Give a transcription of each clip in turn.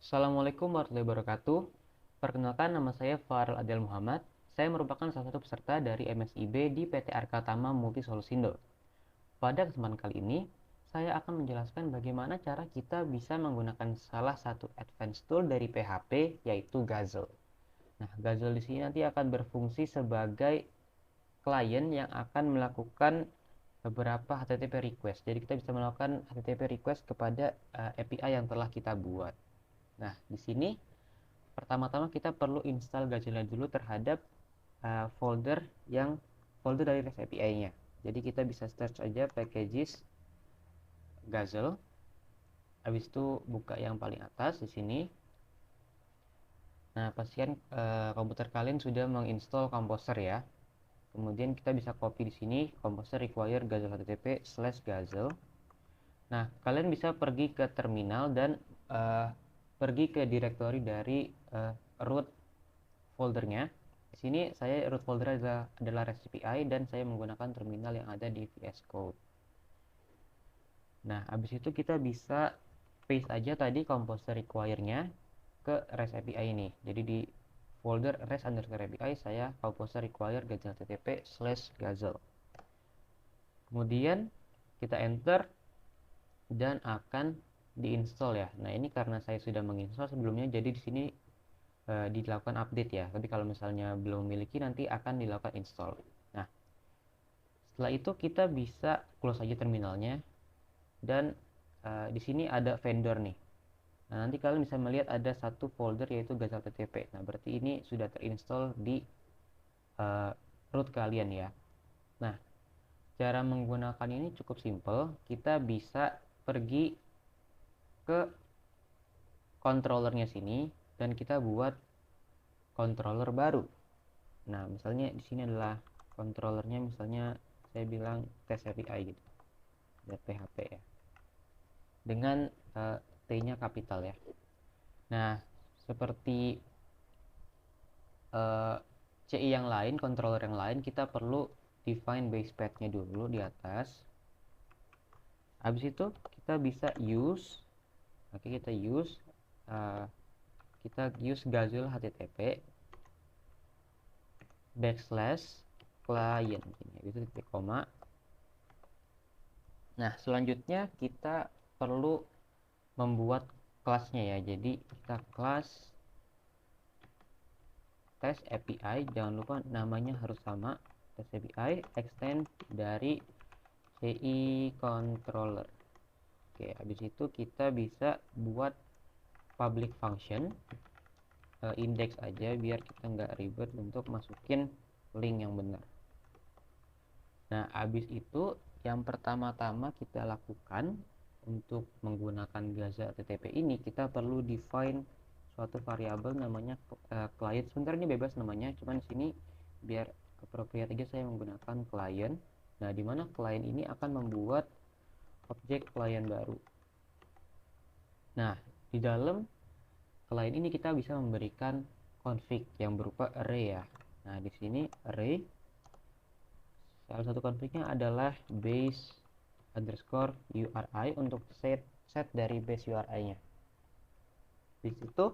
Assalamualaikum warahmatullahi wabarakatuh. Perkenalkan, nama saya Farel Adel Muhammad. Saya merupakan salah satu peserta dari MSIB di PT Arka Tama Multi Solusindo. Pada kesempatan kali ini, saya akan menjelaskan bagaimana cara kita bisa menggunakan salah satu advanced tool dari PHP, yaitu Gazelle. Nah, Gazelle di sini nanti akan berfungsi sebagai klien yang akan melakukan beberapa HTTP request. Jadi kita bisa melakukan HTTP request kepada API yang telah kita buat. Nah, di sini pertama-tama kita perlu install Gazelle dulu terhadap folder dari REST API-nya. Jadi kita bisa search aja packages Gazelle. Habis itu buka yang paling atas di sini. Nah, pastikan komputer kalian sudah menginstall Composer ya. Kemudian kita bisa copy di sini Composer require Gazelle http/gazelle. Nah, kalian bisa pergi ke terminal dan pergi ke directory dari root foldernya. Di sini saya root folder adalah REST API dan saya menggunakan terminal yang ada di VS Code. Nah, habis itu kita bisa paste aja tadi Composer require-nya ke REST API ini. Jadi di folder REST_API saya Composer require Gazelle http/gazelle. Kemudian kita enter dan akan diinstal ya. Nah, ini karena saya sudah menginstal sebelumnya, jadi di sini dilakukan update ya. Tapi kalau misalnya belum memiliki, nanti akan dilakukan install. Nah, setelah itu kita bisa close aja terminalnya dan di sini ada vendor nih. Nah, nanti kalian bisa melihat ada satu folder yaitu Gazelle TTP. Nah, berarti ini sudah terinstall di root kalian ya. Nah, cara menggunakan ini cukup simple. Kita bisa pergi ke controllernya sini dan kita buat controller baru. Nah, misalnya di sini adalah controllernya, misalnya saya bilang test API gitu, .php ya, dengan T-nya kapital ya. Nah, seperti CI yang lain, controller yang lain, kita perlu define base path-nya dulu di atas. Habis itu kita bisa use, oke, kita use Gazelle http /client itu titik koma. Nah, selanjutnya kita perlu membuat kelasnya ya. Jadi kita kelas test API, jangan lupa namanya harus sama, test API extend dari CI controller. Oke, habis itu kita bisa buat public function index aja biar kita nggak ribet untuk masukin link yang benar. Nah, habis itu yang pertama-tama kita lakukan untuk menggunakan Gazelle HTTP ini, kita perlu define suatu variabel namanya client. Sebentar, ini bebas namanya, cuman di sini biar appropriate aja saya menggunakan client. Nah, di mana client ini akan membuat objek client baru. Nah, di dalam client ini kita bisa memberikan config yang berupa array ya. Nah, di sini array, salah satu confignya adalah base_URI untuk set dari base URI-nya. Di situ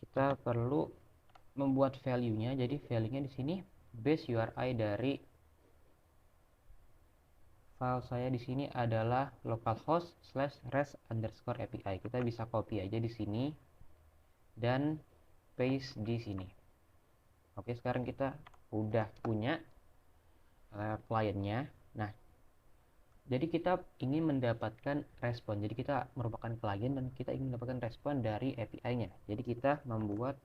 kita perlu membuat value-nya. Jadi value-nya di sini base URI dari file saya di sini adalah localhost/rest_API. Kita bisa copy aja di sini dan paste di sini. Oke, sekarang kita udah punya kliennya. Nah, jadi kita ingin mendapatkan respon. Jadi kita merupakan klien dan kita ingin mendapatkan respon dari API-nya. Jadi kita membuat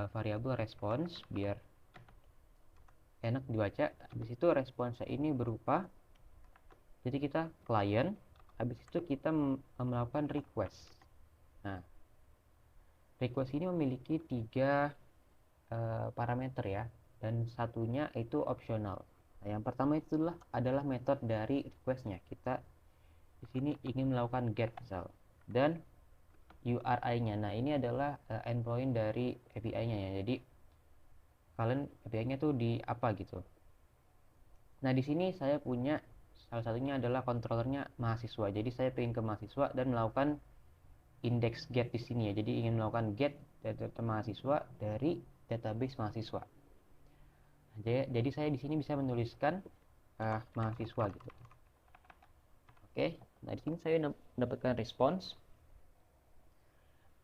variabel response biar enak dibaca. Habis itu responsnya ini berupa, jadi kita client, habis itu kita melakukan request. Nah, request ini memiliki 3 parameter ya, dan satunya itu opsional. Nah, yang pertama itu adalah metode dari requestnya. Kita di sini ingin melakukan get misal dan URI-nya. Nah, ini adalah endpoint dari API-nya ya. Jadi kalian API-nya tuh di apa gitu. Nah, di sini saya punya salah satunya adalah controllernya mahasiswa. Jadi saya pengen ke mahasiswa dan melakukan index get di sini ya. Jadi ingin melakukan get data mahasiswa dari database mahasiswa. Jadi saya di sini bisa menuliskan mahasiswa gitu. Oke, nah di sini saya mendapatkan respons.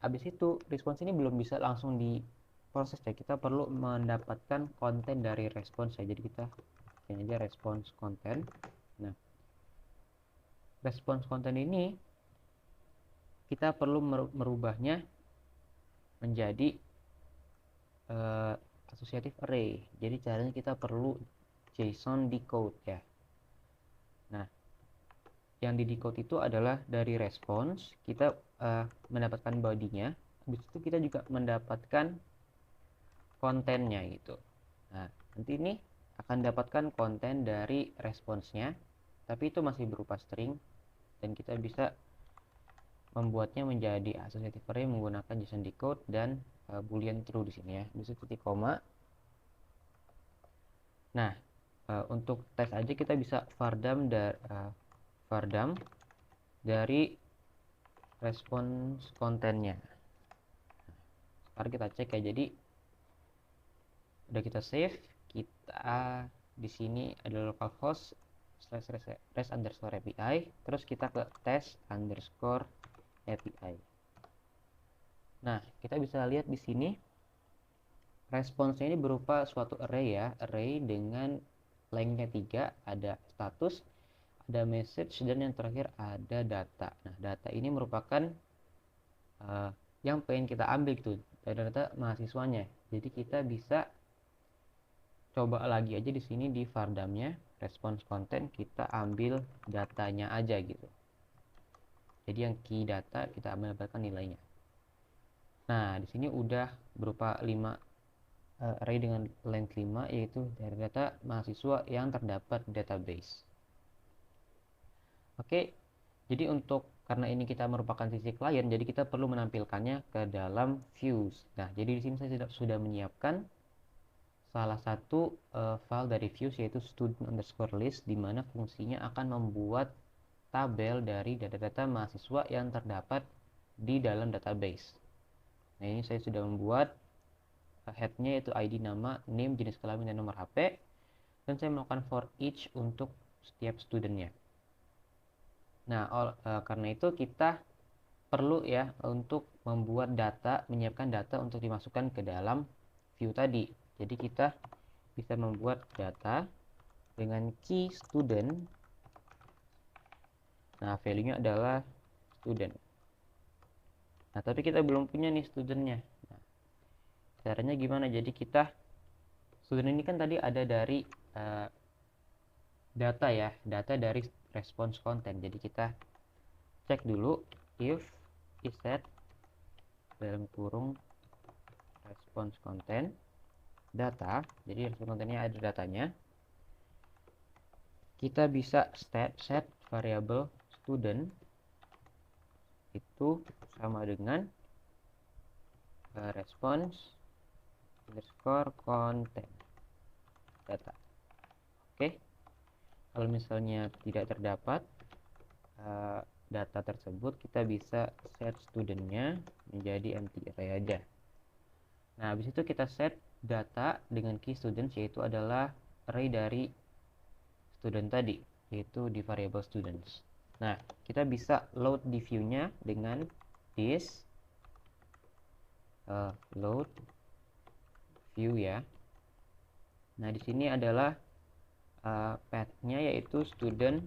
Habis itu respons ini belum bisa langsung diproses ya. Kita perlu mendapatkan konten dari respons ya. Jadi kita bikin aja respons konten. Nah, respons konten ini kita perlu merubahnya menjadi associative array. Jadi caranya kita perlu JSON decode ya. Nah, yang di decode itu adalah dari response kita mendapatkan body-nya, habis itu kita juga mendapatkan kontennya gitu. Nah, nanti ini akan dapatkan konten dari responsnya, tapi itu masih berupa string dan kita bisa membuatnya menjadi associative array menggunakan JSON decode dan boolean true di sini ya. Bisa titik koma. Nah, untuk tes aja kita bisa vardam dari respons kontennya. Sekarang kita cek ya. Jadi udah kita save, kita di sini ada localhost /res_api, terus kita ke test_api. Nah, kita bisa lihat di sini responsnya ini berupa suatu array ya, array dengan lengthnya 3, ada status, ada message, dan yang terakhir ada data. Nah, data ini merupakan yang pengen kita ambil gitu, data mahasiswanya. Jadi kita bisa coba lagi aja di sini di vardamnya response content, kita ambil datanya aja gitu. Jadi yang key data kita mendapatkan nilainya. Nah, di sini udah berupa 5 array dengan length 5, yaitu dari data mahasiswa yang terdapat di database. Oke, jadi karena ini kita merupakan sisi klien, jadi kita perlu menampilkannya ke dalam views. Nah, jadi di sini saya sudah menyiapkan salah satu file dari views, yaitu student_list, di mana fungsinya akan membuat tabel dari data-data mahasiswa yang terdapat di dalam database. Nah, ini saya sudah membuat headnya yaitu ID, nama, name, jenis kelamin, dan nomor HP, dan saya melakukan for each untuk setiap studentnya. Nah, karena itu kita perlu ya untuk membuat data, menyiapkan data untuk dimasukkan ke dalam view tadi. Jadi kita bisa membuat data dengan key student. Nah, value-nya adalah student. Nah, tapi kita belum punya nih studentnya. Nah, caranya gimana? Jadi student ini kan tadi ada dari data ya, data dari response content. Jadi kita cek dulu if isset dalam kurung response content data. Jadi response contennya ada datanya. Kita bisa set variable student itu sama dengan response underscore content data. Oke, kalau misalnya tidak terdapat data tersebut, kita bisa set studentnya menjadi empty array aja. Nah, habis itu kita set data dengan key students, yaitu adalah array dari student tadi, yaitu di variable students. Nah, kita bisa load di view-nya dengan this load view ya. Nah, di sini adalah path-nya yaitu student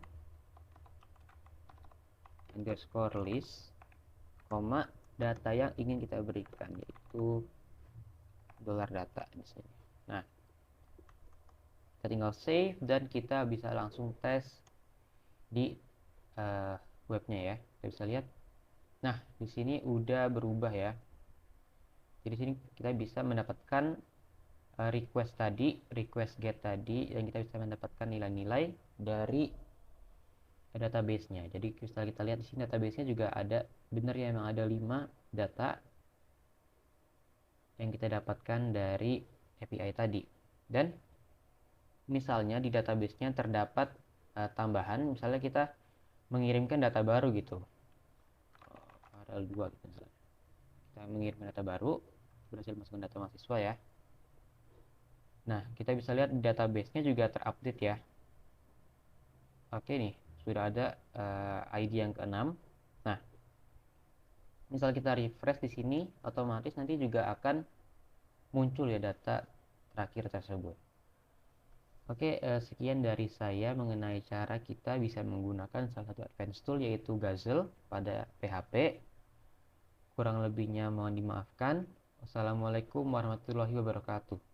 underscore list, koma data yang ingin kita berikan yaitu $data di sini. Nah, kita tinggal save dan kita bisa langsung tes di webnya ya. Kita bisa lihat. Nah, di sini udah berubah ya. Jadi sini kita bisa mendapatkan request get tadi, dan kita bisa mendapatkan nilai-nilai dari database-nya. Jadi setelah kita lihat di sini database-nya juga ada, benar ya, memang ada 5 data yang kita dapatkan dari API tadi. Dan misalnya di database-nya terdapat tambahan, misalnya kita mengirimkan data baru gitu. file 2 gitu misalnya. Kita mengirim data baru, berhasil masukkan data mahasiswa ya. Nah, kita bisa lihat database-nya juga terupdate ya. Oke nih, sudah ada ID yang ke-6. Nah, misal kita refresh di sini, otomatis nanti juga akan muncul ya data terakhir tersebut. Oke, sekian dari saya mengenai cara kita bisa menggunakan salah satu advanced tool yaitu Gazelle pada PHP. Kurang lebihnya mohon dimaafkan. Wassalamualaikum warahmatullahi wabarakatuh.